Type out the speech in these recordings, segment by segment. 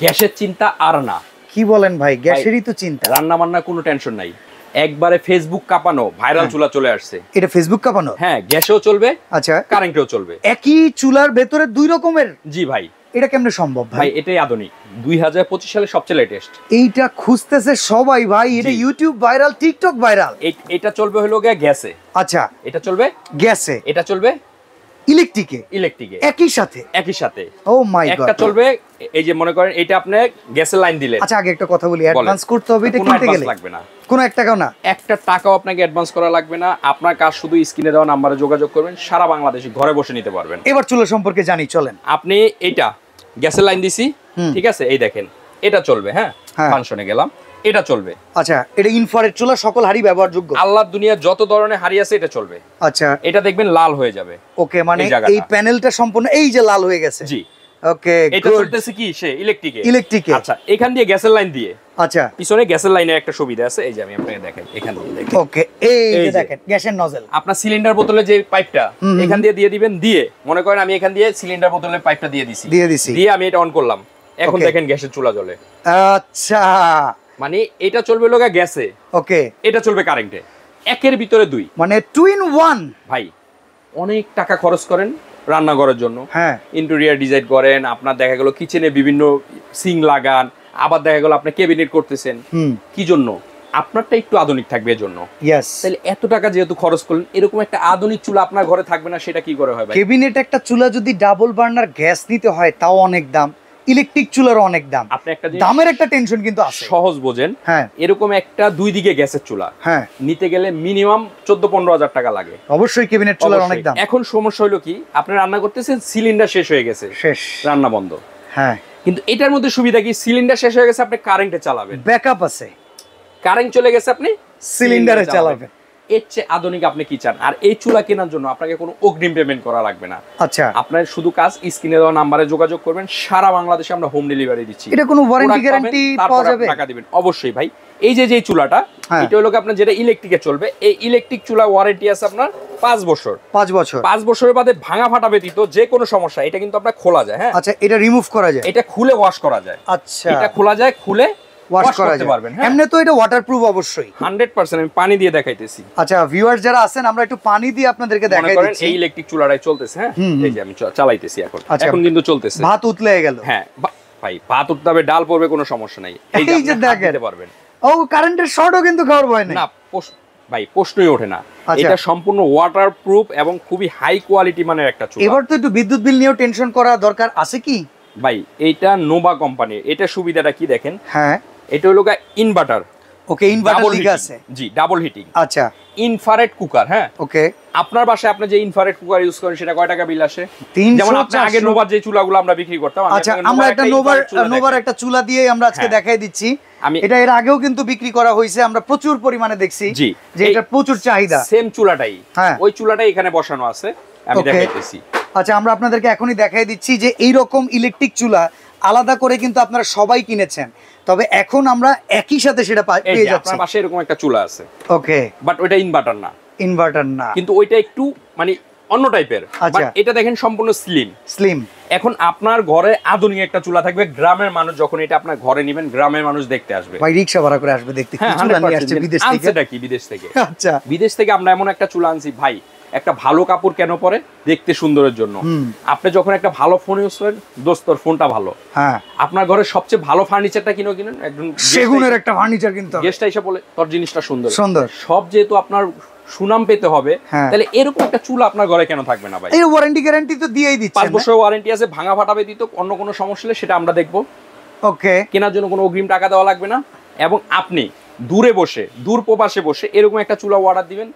গ্যাসের চিন্তা আর না। কি বলেন ভাই, গ্যাসেরই তো চিন্তা। রান্না বান্না কোনো টেনশন নাই, একবারে ফেসবুক কাঁপানো ভাইরাল চুলা চলে আসছে। এটা ফেসবুক কাঁপানো? হ্যাঁ, গ্যাসেও চলবে, আচ্ছা কারেন্টেও চলবে। একই চুলার ভেতরে দুই রকমের? জি ভাই। এটা কেমনে সম্ভব ভাই? এটাই আধুনিক, 2025 সালে সবচেয়ে লেটেস্ট। এইটা খুঁজতেছে সবাই ভাই, এটা ইউটিউব ভাইরাল, টিকটক ভাইরাল। এটা চলবে হলো গ্যাসে। আচ্ছা, এটা চলবে গ্যাসে, এটা চলবে ইলেকট্রিকে একই সাথে। ও মাই গড। একটা চলবে, এই যে মনে করেন এটা আপনি গ্যাসের লাইন দিলেন। আচ্ছা, আগে একটা কথা বলি, অ্যাডভান্স করতে হবে এটা কিনতে গেলে? লাগবে না, কোনো 1 টাকাও না। 1 টাকাও আপনাকে অ্যাডভান্স করা লাগবে না। আপনার কাজ শুধু স্ক্রিনে দেওয়া নম্বরে যোগাযোগ করবেন, সারা বাংলাদেশে ঘরে বসে নিতে পারবেন। এবার চুলা সম্পর্কে জানি, চলেন। আপনি এইটা গ্যাসের লাইন দিছি, ঠিক আছে, এই দেখেন এটা চলবে। হ্যাঁ, ফাংশনে গেলাম, এটা চলবে। আচ্ছা, এটা ইনফ্রারেড চুলা, সকল হাড়ি ব্যবহারযোগ্য। আল্লাহর দুনিয়ার যত ধরনের হাড়ি আছে এটা চলবে। আচ্ছা, এটা দেখবেন লাল হয়ে যাবে। ওকে, মানে এই প্যানেলটা সম্পূর্ণ এই যে লাল হয়ে গেছে। জি, ওকে। এটা চলতেছে কি সে ইলেকট্রিকে। আচ্ছা, এখান দিয়ে গ্যাসের লাইন দিয়ে, আচ্ছা, পিছনে গ্যাসের লাইনের একটা সুবিধা আছে, এই যে আমি আপনাকে দেখাই, এখান দিয়ে দেখেন। ওকে, এই যে দেখেন গ্যাসের নজল। আপনার সিলিন্ডার বোতলে যে পাইপটা এখান দিয়ে দিবেন, দিয়ে মনে করেন আমি এখান দিয়ে সিলিন্ডার বোতলের পাইপটা দিয়ে আমি এটা অন করলাম, এখন দেখেন গ্যাসের চুলা জ্বলে। আচ্ছা, মানে এটা চলবে লোগা গ্যাসে, ওকে, এটা চলবে কারেন্টে, একের ভিতরে দুই, মানে 2 in 1। ভাই অনেক টাকা খরচ করেন রান্নাঘরের জন্য, হ্যাঁ, ইন্টেরিয়র ডিজাইন করেন, আপনার দেখা গেল কিচেনে বিভিন্ন সিং লাগান, আবার দেখা গেল আপনি ক্যাবিনেট করতেছেন, কি জন্য? আপনারটা একটু আধুনিক থাকবে এজন্য। তাহলে এত টাকা যেহেতু খরচ করলেন, এরকম একটা আধুনিক চুলা আপনার ঘরে থাকবে না, সেটা কি করে হয় ভাই? ক্যাবিনেট একটা চুলা যদি ডাবল বার্নার গ্যাস নিতে হয় তাও অনেক দাম, ইলেকট্রিক চুলার অনেক দাম। আপনি একটা দামের একটা টেনশন কিন্তু আছে, সহজ বোঝেন। হ্যাঁ, এরকম একটা 2 দিকে গ্যাসের চুলা হ্যাঁ নিতে গেলে মিনিমাম 14-15 হাজার টাকা লাগে। অবশ্যই ক্যাবিনেট চুলার অনেক দাম। এখন সমস্যা হলো কি, আপনি রান্না করতেছেন, সিলিন্ডার শেষ হয়ে গেছে, শেষ, রান্না বন্ধ। হ্যাঁ, কিন্তু এটার মধ্যে সুবিধা কি, সিলিন্ডার শেষ হয়ে গেছে, আপনি কারেন্টে চালাবেন, ব্যাকআপ আছে, কারেন্ট চলে গেছে, আপনি সিলিন্ডারে চালাবেন। এর চেয়ে আধুনিক আপনি কি চান? আর এই চুলা কেনার জন্য আপনাকে কোনো অগ্রিম পেমেন্ট করা লাগবে না। আচ্ছা, আপনার শুধু কাজ স্ক্রিনে দেওয়া নম্বরে যোগাযোগ করবেন, সারা বাংলাদেশে আমরা হোম ডেলিভারি দিচ্ছি। এটা কোনো ওয়ারেন্টি গ্যারান্টি পাওয়া যাবে? টাকা দিবেন অবশ্যই ভাই। এই যে চুলাটা, এটা হলো আপনার যেটা ইলেকট্রিকে চলবে, এই ইলেকট্রিক চুলা ওয়ারেন্টি আছে আপনার 5 বছর। 5 বছরের বাদে ভাঙা ফাটা ব্যতীত যে কোনো সমস্যা, এটা কিন্তু আপনার খোলা যায়। হ্যাঁ, আচ্ছা, এটা রিমুভ করা যায়, এটা খুলে ওয়াশ করা যায়। আচ্ছা, এটা খোলা যায়, খুলে ওয়াশ করতে পারবেন। এমনি তো এটা ওয়াটারপ্রুফ অবশ্যই 100%। আমি পানি দিয়ে দেখাইতেছি। আচ্ছা, ভিউয়ার্স যারা আছেন, আমরা একটু পানি দিয়ে আপনাদেরকে দেখাই দিচ্ছি। এই ইলেকট্রিক চুলাটাই চলতেছে। হ্যাঁ, এই যে আমি চালাইতেছি এখন, এখন কিন্তু চলতেছে। ভাত উতলে গেল। হ্যাঁ ভাই, ভাত উঠতে হবে, ডাল পড়বে, কোনো সমস্যা নাই। এই যে দেখতে পারবেন। ও, কারেন্টের শর্টও কিন্তু খাওয়ার ভয় নেই না ভাই, প্রশ্নই ওঠে না। এটা সম্পূর্ণ ওয়াটারপ্রুফ এবং খুবই হাই কোয়ালিটি মানের একটা চুলা। এবার তো একটু বিদ্যুৎ বিল নিয়েও টেনশন করা দরকার আছে কি ভাই? এইটা নোভা কোম্পানি। এটা সুবিধাটা কি দেখেন, হ্যাঁ, এটা হলো ইনভার্টার। ওকে, ইনভার্টার লিখা আছে। জি, ডাবল হিটিং। আচ্ছা, ইনফ্রারেড কুকার। হ্যাঁ, ওকে। আপনার বাসায় আপনি যে ইনফ্রারেড কুকার ইউজ করেন, সেটা কয় টাকা বিল আসে? যেমন আপনি আগে নোভার যে চুলাগুলো আমরা বিক্রি করতাম। আচ্ছা, আমরা একটা নোভার একটা চুলা দিয়ে আমরা আজকে দেখাই দিচ্ছি। এটা এর আগেও কিন্তু বিক্রি করা হয়েছে, আমরা প্রচুর পরিমাণে দেখছি যে এটা প্রচুর চাহিদা। সেম চুলাটাই, ওই চুলাটাই এখানে বসানো আছে, আমি দেখাইতেছি। আচ্ছা, আমরা আপনাদেরকে এখনই দেখাই দিচ্ছি যে এই রকম ইলেকট্রিক চুলা আলাদা করে কিন্তু আপনারা সবাই কিনেছেন, তবে এখন আমরা একই সাথে সেটা পেয়ে যাচ্ছি। আপনার পাশে এরকম একটা চুলা আছে, ওকে, বাট ওইটা ইনভার্টার না, কিন্তু ওইটা একটু মানে অন্য টাইপের। বাট এটা দেখেন সম্পূর্ণ স্লিম। এখন আপনার ঘরে আধুনিক একটা চুলা থাকবে, গ্রামের মানুষ যখন এটা আপনার ঘরে নেবেন, গ্রামের মানুষ দেখতে আসবে ভাই, রিকশা ভাড়া করে আসবে দেখতে। কি চুলা নিয়ে আসছে বিদেশ থেকে? সেটা কি বিদেশ থেকে? আচ্ছা, বিদেশ থেকে আমরা এমন একটা চুলা আনছি ভাই, একটা ভালো কাপড় কেন পরে? দেখতে সুন্দরের জন্য। আপনি যখন একটা ভালো ফোন ইউজ করেন, দোস্তর ফোনটা ভালো, হ্যাঁ, আপনার ঘরের সবচেয়ে ভালো ফার্নিচারটা কিনেন, একদম সেগুনের একটা ফার্নিচার কিনতে হবে। গেস্টটা এসে বলে তোর জিনিসটা সুন্দর। সব যেহেতু আপনার সুনাম পেতে হবে, তাহলে এরকম একটা চুলা আপনার ঘরে কেন থাকবে না ভাই? এই ওয়ারেন্টি গ্যারান্টি তো দিয়েই দিচ্ছে, 5 বছর ওয়ারেন্টি আছে। ভাঙা ফাটা ব্যতীত অন্য কোনো সমস্যা হলে সেটা আমরা দেখবো। ওকে, কেনার জন্য কোনো অগ্রিম টাকা দেওয়া লাগবে না, এবং আপনি দূর প্রবাসে বসে এরকম একটা চুলা অর্ডার দিবেন,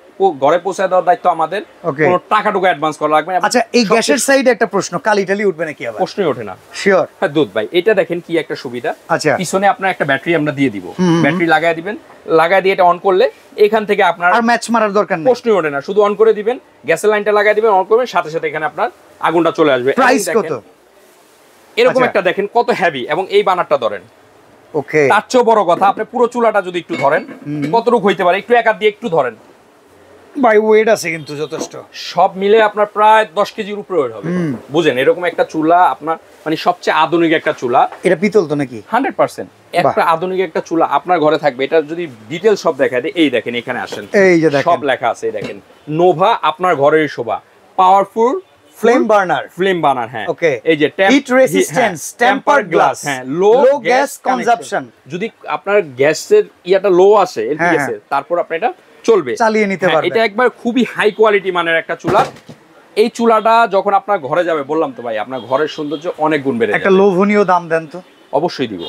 ঘরে পৌঁছায় দেওয়ার দায়িত্ব আমাদের, কোনো টাকাটুকু অ্যাডভান্স করা লাগবে না। আচ্ছা, এই গ্যাসের সাইডে একটা প্রশ্ন, কালি উঠবে নাকি? আবার প্রশ্নই ওঠে না। শিওর? হ্যাঁ দুধ ভাই, এটা দেখেন কি একটা সুবিধা। আচ্ছা, পিছনে আপনার একটা ব্যাটারি আমরা দিয়ে দিব, ব্যাটারি লাগায় দিবেন, লাগায় দিয়ে এটা অন করলে এখান থেকে আপনার আর ম্যাচ মারার দরকার নেই, প্রশ্নই ওঠে না। শুধু অন করে দিবেন, গ্যাসের লাইনটা লাগায় দিবেন, অন করবেন, সাথে সাথে এখানে আপনার আগুনটা চলে আসবে। প্রাইস কত? এরকম একটা দেখেন কত হেভি, এবং এই বানারটা ধরেন, ওকে, তার চেয়েও বড় কথা, আপনি পুরো চুলাটা যদি একটু ধরেন, কতটুকু হইতে পারে, একটু একা দিয়ে একটু ধরেন, ভাই ওয়েট আছে কিন্তু যথেষ্ট। সব মিলে আপনার প্রায় 10 কেজির উপরে ওয়েট হবে। বুঝেন, এরকম একটা চুলা আপনার মানে সবচেয়ে আধুনিক একটা চুলা। এটা পিতল তো নাকি? 100% একটা আধুনিক একটা চুলা আপনার ঘরে থাকবে। এটা যদি ডিটেইল সব দেখায় দেয়, এই দেখেন এখানে আসেন, এই যে দেখেন সব লেখা আছে, এই দেখেন নোভা আপনার ঘরের শোভা, পাওয়ারফুল ফ্লেম বার্নার, হ্যাঁ ওকে, এই যে হিট রেসিস্ট্যান্স, টেম্পারড গ্লাস, হ্যাঁ, লো গ্যাস কনজাম্পশন। যদি আপনার গ্যাসের ইয়াটা লো আসে এলপি গ্যাসের, তারপর আপনি এটা চলবে, চালিয়ে নিতে পারবেন। এটা একবার খুবই হাই কোয়ালিটি মানের একটা চুলা। এই চুলাটা যখন আপনার ঘরে যাবে, বললাম তো ভাই, আপনার ঘরের সৌন্দর্য অনেক গুণ বেড়ে যাবে। একটা লোভনীয় দাম দেন তো। অবশ্যই দিব,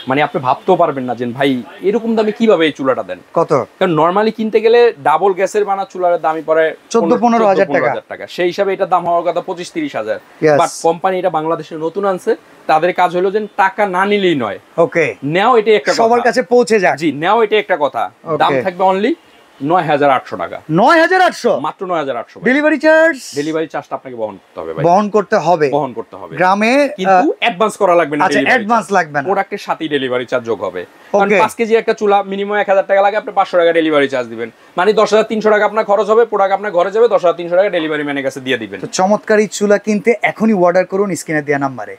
মানে আপনি ভাবতেও পারবেন না যে ভাই এরকম দামে কিভাবে এই চুলাটা দেন। কত? কারণ নরমালি কিনতে গেলে ডাবল গ্যাসের বানা চুলার দামই পড়ে 14-15 হাজার টাকা। সেই হিসাবে এটার দাম হওয়ার কথা 25-30 হাজার। বাট কোম্পানি এটা বাংলাদেশে নতুন আনছে, তাদের কাজ হলো যে টাকা না নিলেই নয়, ওকে, নেও এটাই একটা কথা, সবার কাছে পৌঁছে যাক। জি, নেও এটাই একটা কথা। দাম থাকবে অনলি 9,800 টাকা। 9,800 মাত্র 9,800। ডেলিভারি চার্জটা আপনাকে বহন করতে হবে ভাই, বহন করতে হবে। গ্রামে কিন্তু অ্যাডভান্স করা লাগবে না। আচ্ছা, অ্যাডভান্স লাগবে না, প্রোডাক্টের সাথেই ডেলিভারি চার্জ যোগ হবে। কারণ 5 কেজি একটা চুলা মিনিমাম 1,000 টাকা লাগে, আপনি 500 টাকা ডেলিভারি চার্জ দিবেন, মানে 10,300 টাকা আপনার খরচ হবে, প্রোডাক্ট আপনার ঘরে যাবে, 10,300 টাকা ডেলিভারি ম্যানের কাছে দিয়ে দিবেন। তো চমৎকার এই চুলা কিনতে এখনই অর্ডার করুন স্ক্রিনে দেওয়া নম্বরে।